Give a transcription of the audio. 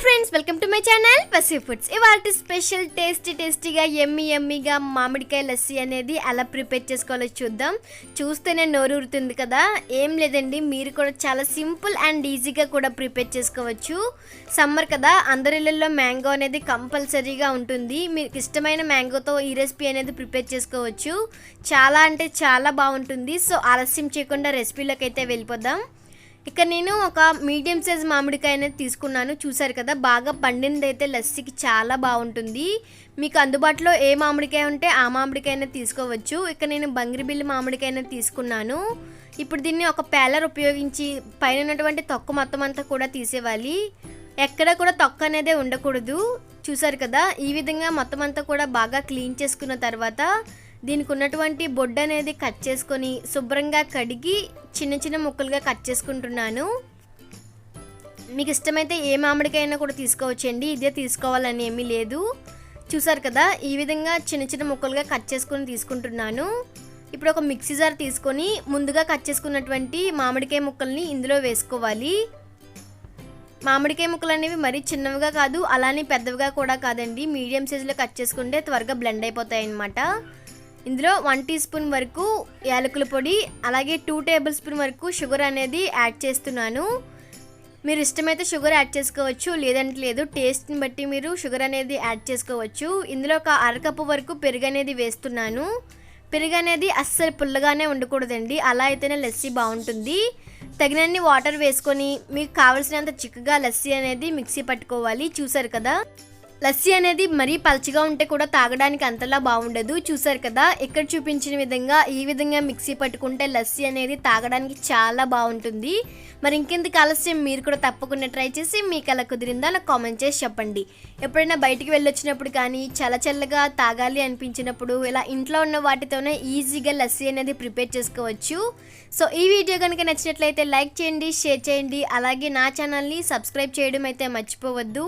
Friends, welcome to my channel పసి foods. ఇవాళ special టేస్టీగా యమ్మీగా మామిడికాయ లస్సీ అనేది ఎలా ప్రిపేర్ చేసుకోవాలో చూద్దాం. చూస్తేనే నోరు ఊరుతుంది కదా. ఏం లేదండి, మీరు కూడా చాలా సింపుల్ అండ్ ఈజీగా కూడా ప్రిపేర్ చేసుకోవచ్చు. సమ్మర్ కదా, అందరి ఇళ్ళల్లో మ్యాంగో అనేది కంపల్సరీగా ఉంటుంది. మీకు ఇష్టమైన మ్యాంగోతో ఈ రెసిపీ అనేది ప్రిపేర్ చేసుకోవచ్చు. చాలా అంటే చాలా బాగుంటుంది. సో ఆలస్యం చేయకుండా రెసిపీలోకి అయితే వెళ్ళిపోదాం. ఇక్కడ నేను ఒక మీడియం సైజ్ మామిడికాయ అనేది తీసుకున్నాను. చూసారు కదా, బాగా పండింది అయితే లస్సీకి చాలా బాగుంటుంది. మీకు అందుబాటులో ఏ మామిడికాయ ఉంటే ఆ మామిడికాయ అనేది తీసుకోవచ్చు. ఇక్కడ నేను బంగిరిబిల్లి మామిడికాయ అనేది తీసుకున్నాను. ఇప్పుడు దీన్ని ఒక పేలర్ ఉపయోగించి పైన ఉన్నటువంటి తొక్క మొత్తం అంతా కూడా తీసేవాలి. ఎక్కడ కూడా తొక్క అనేది ఉండకూడదు. చూసారు కదా, ఈ విధంగా మొత్తం అంతా కూడా బాగా క్లీన్ చేసుకున్న తర్వాత దీనికి ఉన్నటువంటి బొడ్డు అనేది కట్ చేసుకొని శుభ్రంగా కడిగి చిన్న చిన్న ముక్కలుగా కట్ చేసుకుంటున్నాను. మీకు ఇష్టమైతే ఏ మామిడికైనా కూడా తీసుకోవచ్చండి, ఇదే తీసుకోవాలని ఏమీ లేదు. చూసారు కదా, ఈ విధంగా చిన్న చిన్న ముక్కలుగా కట్ చేసుకొని తీసుకుంటున్నాను. ఇప్పుడు ఒక మిక్సీ జార్ తీసుకొని ముందుగా కట్ చేసుకున్నటువంటి మామిడికాయ ముక్కల్ని ఇందులో వేసుకోవాలి. మామిడికాయ ముక్కలు అనేవి మరీ చిన్నవిగా కాదు, అలానే పెద్దవిగా కూడా కాదండి, మీడియం సైజులో కట్ చేసుకుంటే త్వరగా బ్లెండ్ అయిపోతాయి అన్నమాట. ఇందులో 1 టీ స్పూన్ వరకు యాలకుల పొడి, అలాగే 2 టేబుల్ స్పూన్ వరకు షుగర్ అనేది యాడ్ చేస్తున్నాను. మీరు ఇష్టమైతే షుగర్ యాడ్ చేసుకోవచ్చు, లేదంటే లేదు. టేస్ట్ని బట్టి మీరు షుగర్ అనేది యాడ్ చేసుకోవచ్చు. ఇందులో ఒక అరకప్పు వరకు పెరుగు అనేది వేస్తున్నాను. పెరుగు అనేది అస్సలు పుల్లగానే ఉండకూడదండి, అలా అయితేనే లస్సీ బాగుంటుంది. తగినన్ని వాటర్ వేసుకొని మీకు కావలసినంత చిక్కగా లస్సీ అనేది మిక్సీ పట్టుకోవాలి. చూసారు కదా, లస్సీ అనేది మరీ పల్చగా ఉంటే కూడా తాగడానికి అంతలా బాగుండదు. చూసారు కదా, ఇక్కడ చూపించిన విధంగా ఈ విధంగా మిక్సీ పట్టుకుంటే లస్సీ అనేది తాగడానికి చాలా బాగుంటుంది. మరి ఇంకెందుకు ఆలస్యం, మీరు కూడా తప్పకుండా ట్రై చేసి మీకు అలా కుదిరిందా నాకు కామెంట్ చేసి చెప్పండి. ఎప్పుడైనా బయటికి వెళ్ళొచ్చినప్పుడు కానీ చల్లగా తాగాలి అనిపించినప్పుడు ఇలా ఇంట్లో ఉన్న వాటితోనే ఈజీగా లస్సీ అనేది ప్రిపేర్ చేసుకోవచ్చు. సో ఈ వీడియో కనుక నచ్చినట్లయితే లైక్ చేయండి, షేర్ చేయండి, అలాగే నా ఛానల్ని సబ్స్క్రైబ్ చేయడం అయితే మర్చిపోవద్దు.